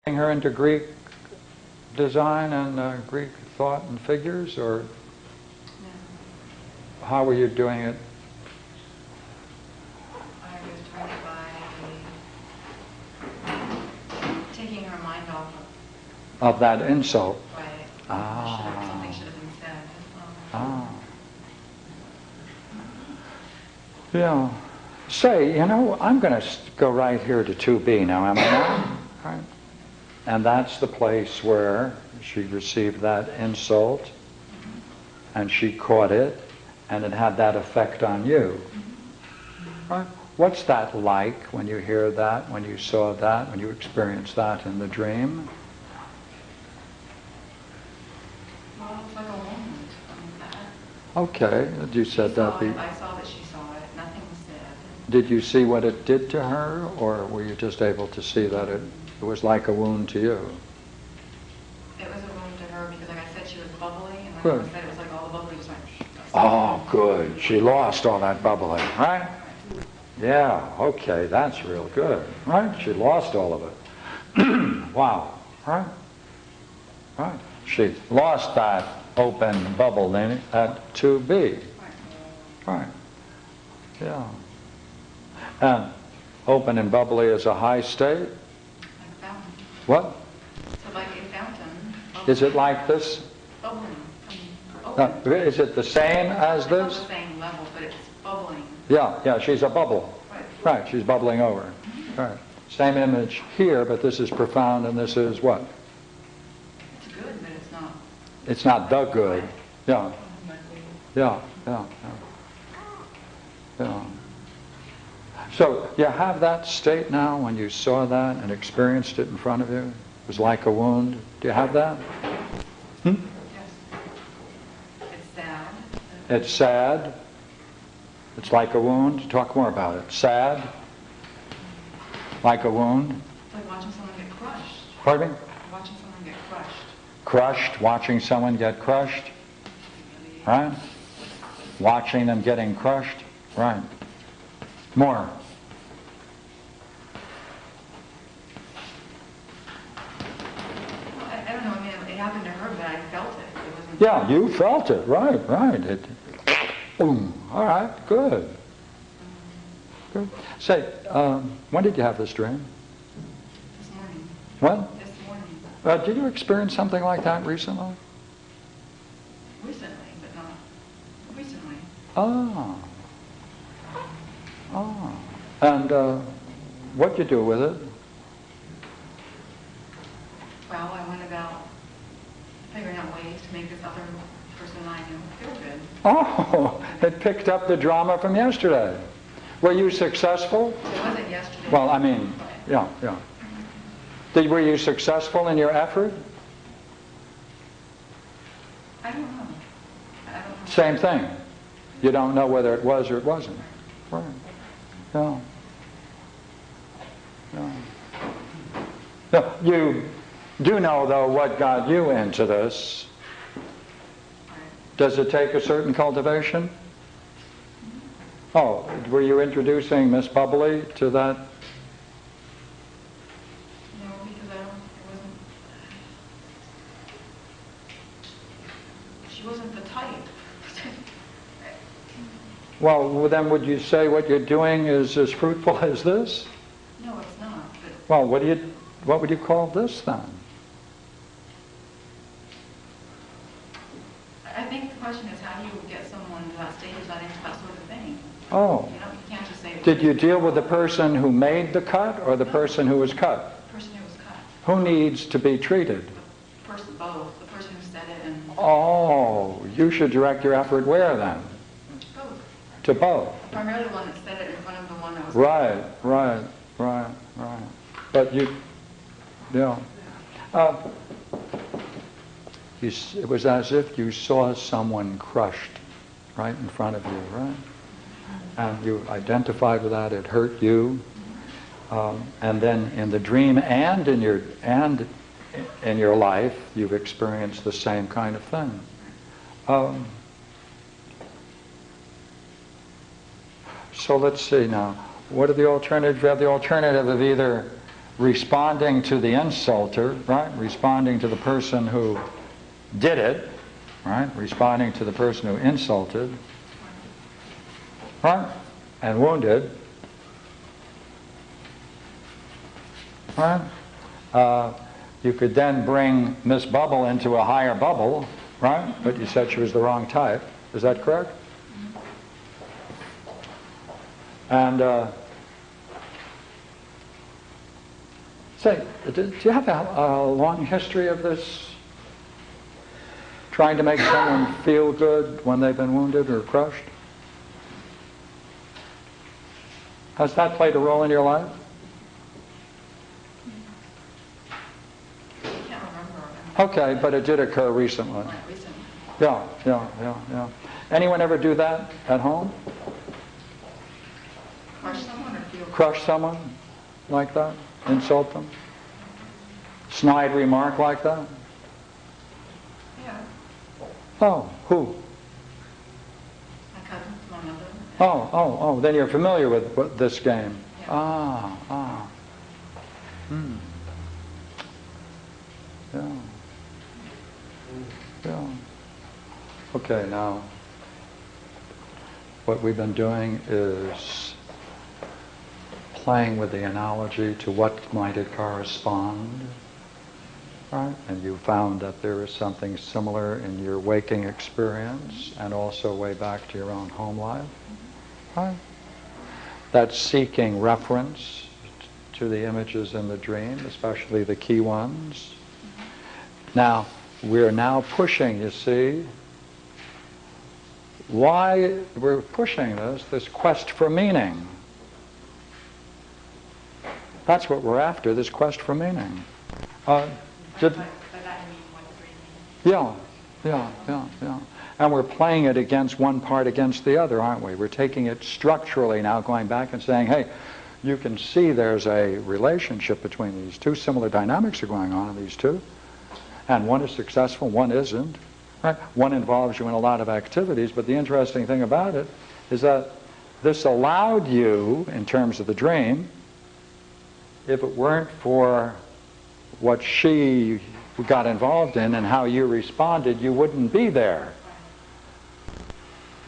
her into Greek design and Greek thought and figures, or No. how were you doing it? I was doing it by taking her mind off Of that insult? by Ah. something should have been said. Ah. Yeah. Say, you know, I'm going to go right here to 2B now, am I not? Right. And that's the place where she received that insult, and she caught it, and it had that effect on you. Right. What's that like when you hear that, when you saw that, when you experienced that in the dream? Well, it's like a wound. Okay, you said that. I saw that she saw it. Nothing was said. Did you see what it did to her, or were you just able to see that it was like a wound to you? It was a wound to her because, like I said, she was bubbly, and when Good. I said it was like all the bubbly was like. Oh, good. She lost all that bubbling, right? Yeah, okay, that's real good, right? She lost all of it. Wow, right? Right. She lost that open bubble in it at 2B. Right. Yeah. And open and bubbly is a high state? Like a fountain. What? So like a fountain. Is it like this? Bubbling. Open. Is it the same as It's not this? the same level, but it's bubbling. Yeah, she's a bubble. Right, she's bubbling over. Right. Same image here, but this is profound and this is what? It's good, but it's not. It's not the good. Yeah. Yeah. So you have that state now when you saw that and experienced it in front of you? It was like a wound. Do you have that? Yes. It's sad. It's sad. It's like a wound. Talk more about it. Sad. Like a wound. It's like watching someone get crushed. Pardon me? Watching someone get crushed. Crushed. Watching someone get crushed. Right? Watching them getting crushed. Right. More. Well, I don't know. I mean, it happened to her, but I felt it. It wasn't. Yeah, you felt it. Right. Boom. All right, good. Good. Say, when did you have this dream? This morning. What? This morning. Did you experience something like that recently? Recently, but not recently. Oh. And what'd you do with it? Well, I went about figuring out ways to make this other person I knew feel good. Oh, it picked up the drama from yesterday. Were you successful? It wasn't yesterday. Well, I mean, yeah. Were you successful in your effort? I don't know. I don't know. Same thing. You don't know whether it was or it wasn't. Right. Yeah. No, you do know, though, what got you into this. Does it take a certain cultivation? Oh, were you introducing Miss Bubbly to that? No, because it wasn't. She wasn't the type. Well, then would you say what you're doing is as fruitful as this? No, it's not. But Well, what would you call this then? I think the question is, how do you get someone to that stage of that into that sort of thing? Oh. You can't just say. Did you deal with the person who made the cut or the person who was cut? The person who was cut. Who needs to be treated? Both. The person who said it and Oh, you should direct your effort where then? both. To both. Primarily the one that said it in front of the one that was. Right. But you, yeah. It was as if you saw someone crushed right in front of you, right? And you identified with that, it hurt you. And then in the dream and in your life, you've experienced the same kind of thing. So let's see now. What are the alternatives? We have the alternative of either responding to the insulter, right? Responding to the person who did it, right? Responding to the person who insulted, right? And wounded, right? You could then bring Miss Bubble into a higher bubble, right? But you said she was the wrong type. Is that correct? And say, do you have a long history of this? Trying to make someone feel good when they've been wounded or crushed? Has that played a role in your life? I can't remember. Okay, but it did occur recently. Like recently. Yeah. Anyone ever do that at home? Crush someone or feel? Crush someone like that? Insult them? Snide remark like that? Yeah. Oh, who? My cousin, my mother. Oh, then you're familiar with this game. Yeah. Ah. Hmm. Yeah. Okay, now, what we've been doing is playing with the analogy to what might it correspond, right? And you found that there is something similar in your waking experience and also way back to your own home life, right? That's seeking reference to the images in the dream, especially the key ones. Now, we're now pushing, you see, why we're pushing this quest for meaning. That's what we're after, this quest for meaning. By that you mean what the dream means? Yeah. And we're playing it against one part against the other, aren't we? We're taking it structurally now, going back and saying, hey, you can see there's a relationship between these two. Similar dynamics are going on in these two. And one is successful, one isn't. Right? One involves you in a lot of activities, but the interesting thing about it is that this allowed you, in terms of the dream, if it weren't for what she got involved in and how you responded, you wouldn't be there.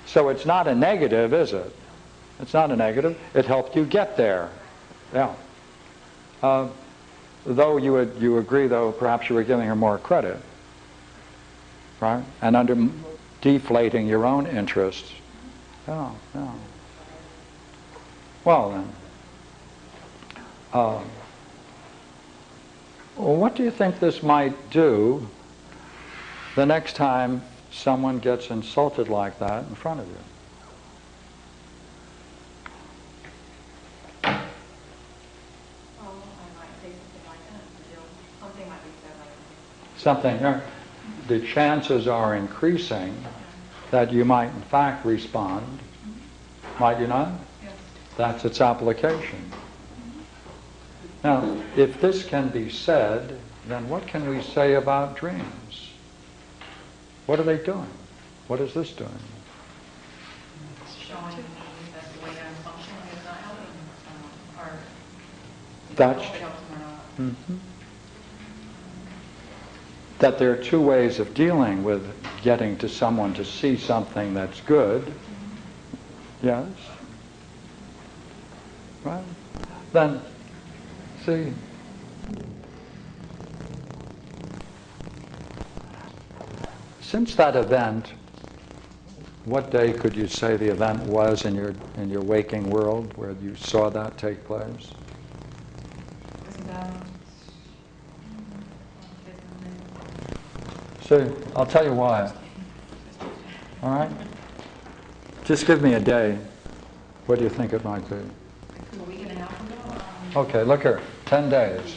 So it's not a negative, is it? It's not a negative. It helped you get there. Yeah. Though you agree, though, perhaps you were giving her more credit, right? And under deflating your own interests. Yeah. Well then, what do you think this might do the next time someone gets insulted like that in front of you? Something, the chances are increasing that you might in fact respond, might you not? Yes. That's its application. Now, if this can be said, then what can we say about dreams? What are they doing? What is this doing? It's showing me that the way I'm functioning is not helping someone, or That's, if it helps them or not. Mhm. That there are two ways of dealing with getting to someone to see something that's good. Yes? Right? Then, see, since that event, what day could you say the event was in your waking world where you saw that take place? It was about See, I'll tell you why. All right? Just give me a day. What do you think it might be? a week and a half ago. Okay, look here. 10 days.